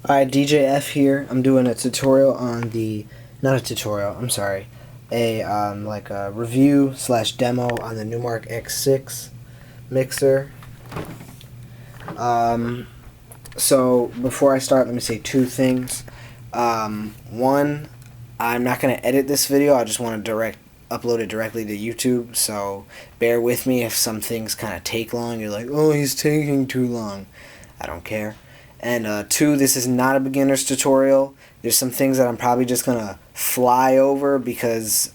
Alright, DJF here. I'm doing a tutorial on not a tutorial, I'm sorry, like a review slash demo on the Numark X6 mixer. So before I start, let me say two things. One, I'm not going to edit this video. I just want to upload it directly to YouTube, so bear with me if some things kind of take long. You're like, oh, he's taking too long. I don't care. And two, this is not a beginner's tutorial. There's some things that I'm probably just going to fly over because,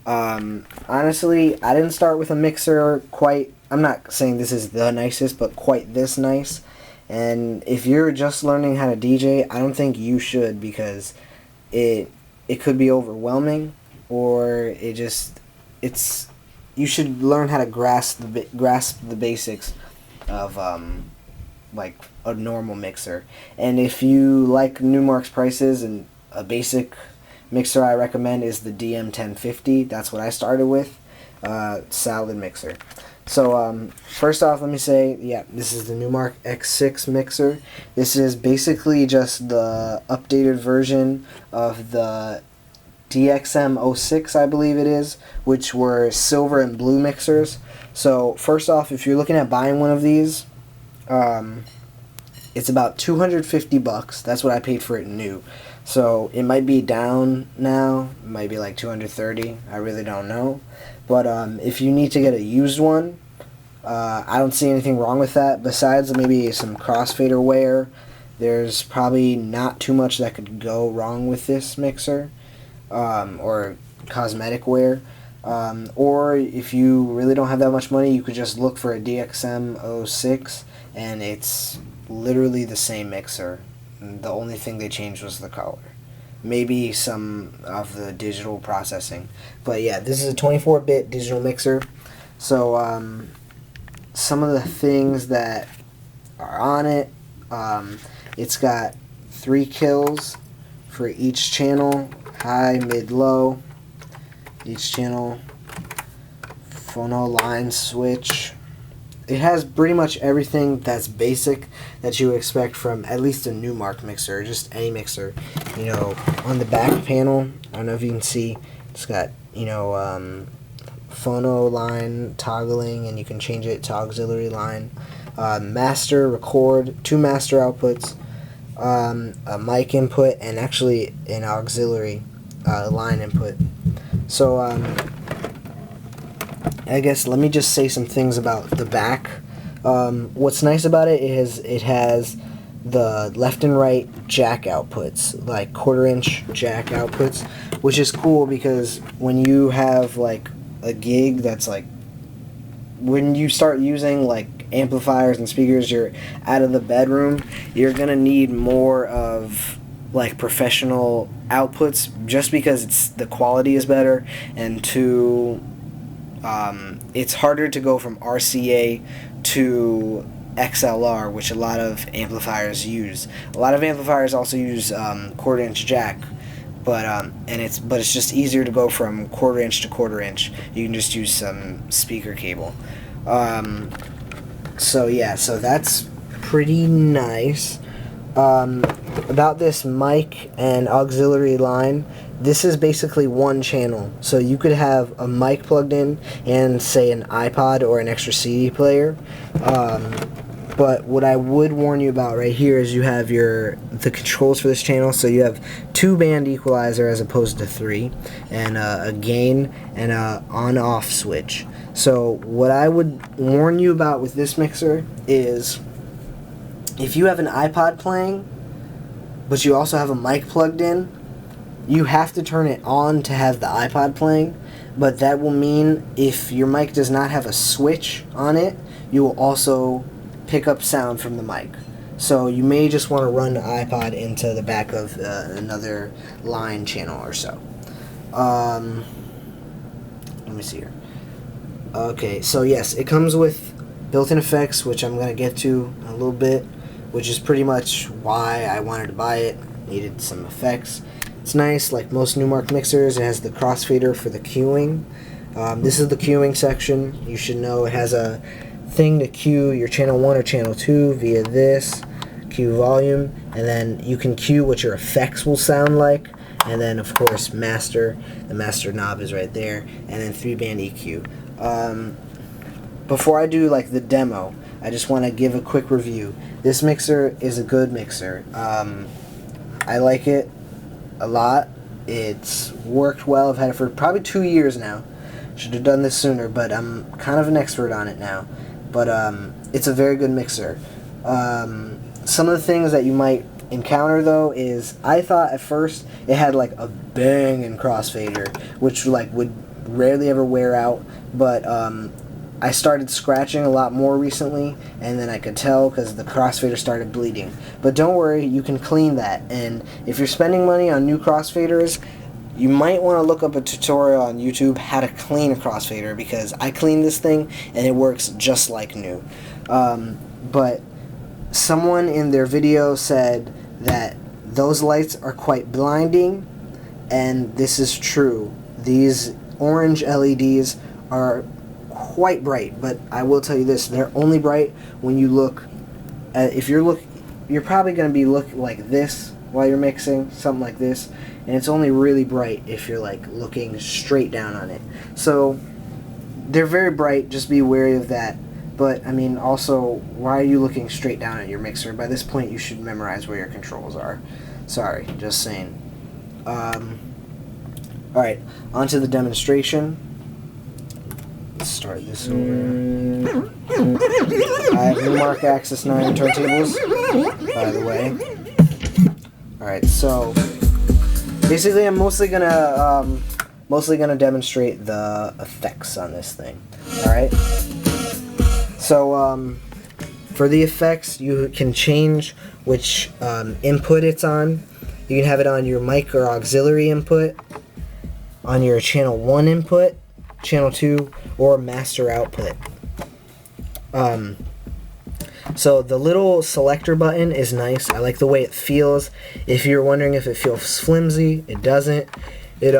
honestly, I didn't start with a mixer quite, I'm not saying this is the nicest, but quite this nice. And if you're just learning how to DJ, I don't think you should, because it could be overwhelming, or you should learn how to grasp the basics of like a normal mixer. And if you like Numark's prices, and a basic mixer I recommend is the DM1050. That's what I started with. Solid mixer. So first off, let me say, yeah, this is the Numark X6 mixer. This is basically just the updated version of the DXM06, I believe it is, which were silver and blue mixers. So first off, if you're looking at buying one of these, it's about $250. That's what I paid for it new. So it might be down now. It might be like $230. I really don't know. But if you need to get a used one, I don't see anything wrong with that. Besides maybe some crossfader wear, there's probably not too much that could go wrong with this mixer, or cosmetic wear. Or if you really don't have that much money, you could just look for a DXM06, and it's literally the same mixer. The only thing they changed was the color. Maybe some of the digital processing. But yeah, this is a 24-bit digital mixer. So some of the things that are on it, it's got 3 kills for each channel, high, mid, low. Each channel, phono line switch. It has pretty much everything that's basic that you expect from at least a Numark mixer, just any mixer. You know, on the back panel, I don't know if you can see, it's got, you know, phono line toggling, and you can change it to auxiliary line. Master, record, 2 master outputs, a mic input, and actually an auxiliary line input. So, I guess let me just say some things about the back. What's nice about it is it has the left and right jack outputs, like 1/4-inch jack outputs, which is cool because when you have like a gig that's like, when you start using like amplifiers and speakers, you're out of the bedroom, you're gonna need more of like professional outputs, just because the quality is better, and it's harder to go from RCA to XLR, which a lot of amplifiers use. A lot of amplifiers also use 1/4-inch jack, but it's just easier to go from 1/4-inch to 1/4-inch. You can just use some speaker cable. So yeah, so that's pretty nice. About this mic and auxiliary line, this is basically one channel. So you could have a mic plugged in and, say, an iPod or an extra CD player. But what I would warn you about right here is you have the controls for this channel. So you have 2-band equalizer as opposed to 3, and a gain and a on-off switch. So what I would warn you about with this mixer is, if you have an iPod playing, but you also have a mic plugged in, you have to turn it on to have the iPod playing. But that will mean if your mic does not have a switch on it, you will also pick up sound from the mic. So you may just want to run the iPod into the back of another line channel or so. Let me see here. Okay, so yes, it comes with built-in effects, which I'm going to get to in a little bit, which is pretty much why I wanted to buy it. Needed some effects. It's nice, like most Numark mixers. It has the crossfader for the queuing. This is the queuing section. You should know it has a thing to cue your channel 1 or channel 2 via this. EQ volume, and then you can cue what your effects will sound like, and then of course master. The master knob is right there, and then 3-band EQ. Before I do like the demo, I just want to give a quick review. This mixer is a good mixer. I like it a lot. It's worked well. I've had it for probably 2 years now. Should have done this sooner, but I'm kind of an expert on it now. But it's a very good mixer. Some of the things that you might encounter though is, I thought at first it had like a banging crossfader, which like would rarely ever wear out, but I started scratching a lot more recently, and then I could tell because the crossfader started bleeding. But don't worry, you can clean that, and if you're spending money on new crossfaders, you might want to look up a tutorial on YouTube how to clean a crossfader, because I cleaned this thing and it works just like new. But someone in their video said that those lights are quite blinding, and this is true. These orange LEDs are quite bright, but I will tell you this, they're only bright when you look if you're probably going to be looking like this while you're mixing, something like this, and it's only really bright if you're like looking straight down on it. So they're very bright, just be wary of that. But I mean, also, why are you looking straight down at your mixer? By this point you should memorize where your controls are. Sorry, just saying. Alright, on to the demonstration. Let's start this over. I have Numark Axis 9 turntables, by the way. Alright, so basically I'm mostly gonna demonstrate the effects on this thing. Alright? So for the effects, you can change which input it's on. You can have it on your mic or auxiliary input, on your channel 1 input, channel 2, or master output. So the little selector button is nice. I like the way it feels. If you're wondering if it feels flimsy, it doesn't. It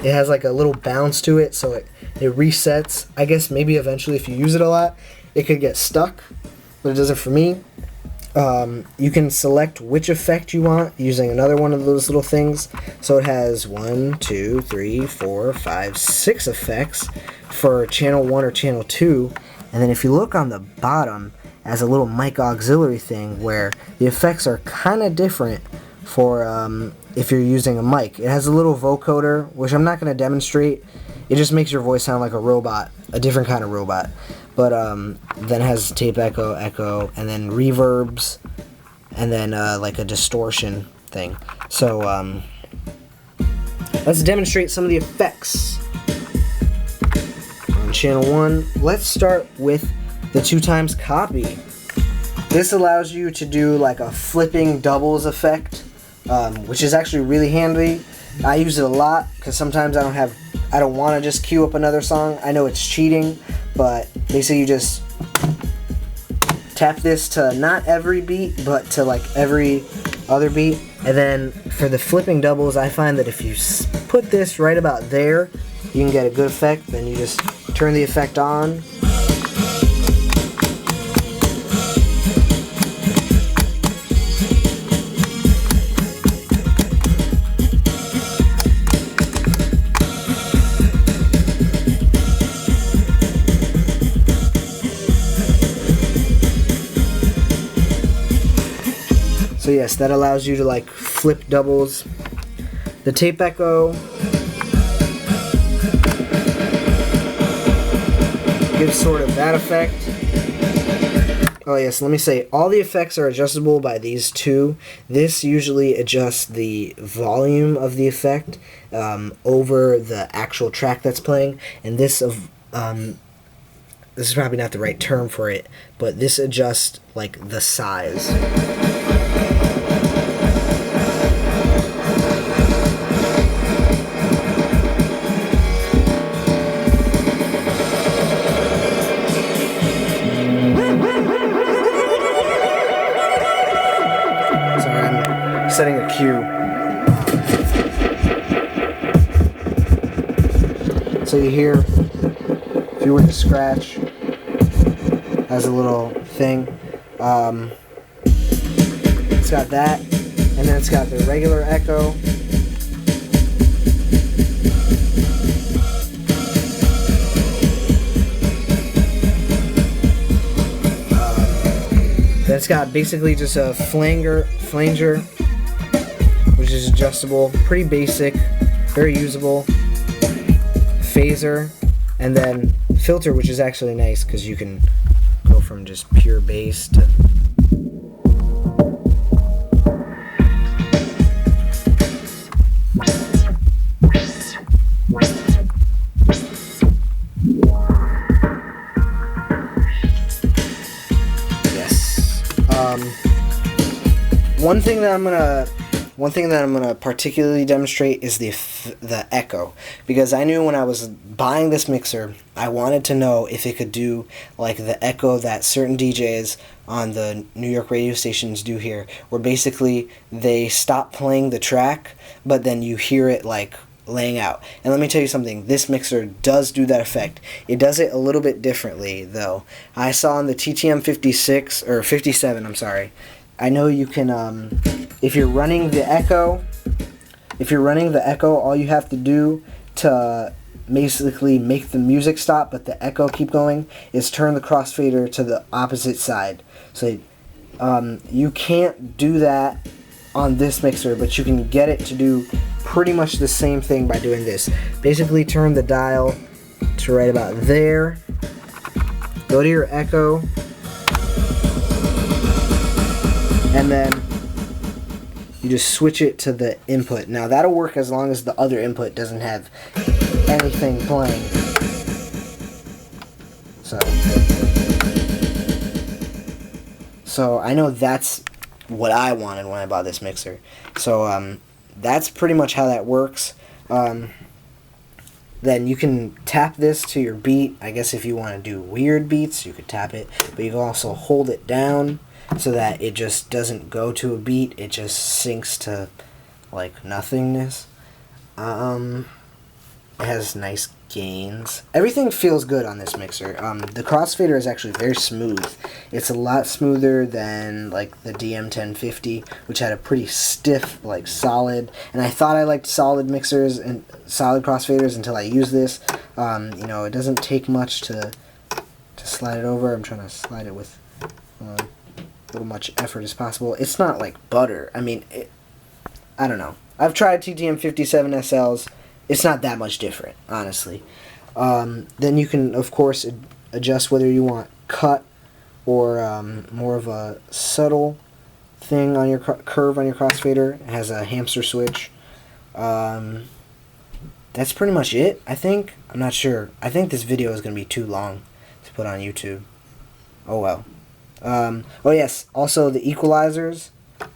has like a little bounce to it, so it resets. I guess maybe eventually if you use it a lot, it could get stuck, but it doesn't for me. You can select which effect you want using another one of those little things. So it has 1, 2, 3, 4, 5, 6 effects for channel 1 or channel 2. And then if you look on the bottom, it has a little mic auxiliary thing where the effects are kind of different for if you're using a mic. It has a little vocoder, which I'm not going to demonstrate. It just makes your voice sound like a robot, a different kind of robot. But then it has tape echo, and then reverbs, and then like a distortion thing. So let's demonstrate some of the effects on channel 1. Let's start with the 2x copy. This allows you to do like a flipping doubles effect, which is actually really handy. I use it a lot because sometimes I don't want to just queue up another song. I know it's cheating, but basically you just tap this to not every beat, but to like every other beat. And then for the flipping doubles, I find that if you put this right about there, you can get a good effect. Then you just turn the effect on. So yes, that allows you to like flip doubles. The tape echo gives sort of that effect. Oh yes, let me say, all the effects are adjustable by these two. This usually adjusts the volume of the effect over the actual track that's playing, and this is probably not the right term for it, but this adjusts like the size. Setting a cue. So you hear, if you were to scratch, has a little thing. it's got that, and then it's got the regular echo. Then it's got basically just a flanger, which is adjustable, pretty basic, very usable. Phaser, and then filter, which is actually nice because you can go from just pure bass to One thing that I'm gonna particularly demonstrate is the echo, because I knew when I was buying this mixer, I wanted to know if it could do like the echo that certain DJs on the New York radio stations do here, where basically they stop playing the track, but then you hear it like laying out. And let me tell you something, this mixer does do that effect. It does it a little bit differently though. I saw on the TTM 56 or 57, I'm sorry. I know you can, if you're running the echo, all you have to do to basically make the music stop but the echo keep going is turn the crossfader to the opposite side. So you can't do that on this mixer, but you can get it to do pretty much the same thing by doing this. Basically turn the dial to right about there, go to your echo, and then you just switch it to the input. Now that'll work as long as the other input doesn't have anything playing. So I know that's what I wanted when I bought this mixer. So that's pretty much how that works. Then you can tap this to your beat. I guess if you want to do weird beats, you could tap it, but you can also hold it down so that it just doesn't go to a beat, it just sinks to like nothingness. It has nice gains. Everything feels good on this mixer. The crossfader is actually very smooth. It's a lot smoother than like the DM1050, which had a pretty stiff, like solid, and I thought I liked solid mixers and solid crossfaders until I used this. You know, it doesn't take much to slide it over. I'm trying to slide it with little much effort as possible. It's not like butter. I mean, I don't know. I've tried TTM 57 SLs. It's not that much different, honestly. Then you can, of course, adjust whether you want cut or more of a subtle thing on your curve on your crossfader. It has a hamster switch. That's pretty much it, I think. I'm not sure. I think this video is going to be too long to put on YouTube. Oh well. Oh yes, also the equalizers,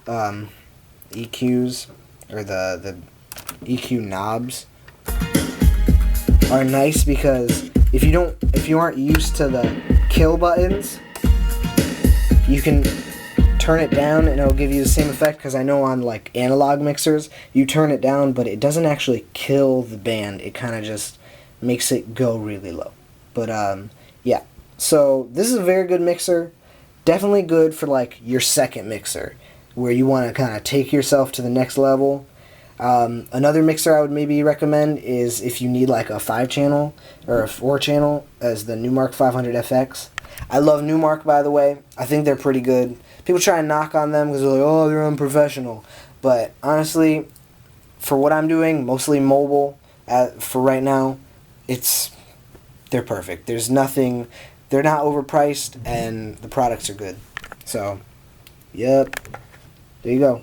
EQs, or the EQ knobs are nice because if you aren't used to the kill buttons, you can turn it down and it'll give you the same effect, because I know on like analog mixers, you turn it down but it doesn't actually kill the band, it kind of just makes it go really low. But yeah, so this is a very good mixer. Definitely good for like your second mixer where you want to kind of take yourself to the next level. Another mixer I would maybe recommend is if you need like a 5-channel or a 4-channel, as the Numark 500FX. I love Numark, by the way. I think they're pretty good. People try and knock on them because they're like, oh, they're unprofessional. But honestly, for what I'm doing, mostly mobile for right now, they're perfect. There's nothing... They're not overpriced, and the products are good. So, yep. There you go.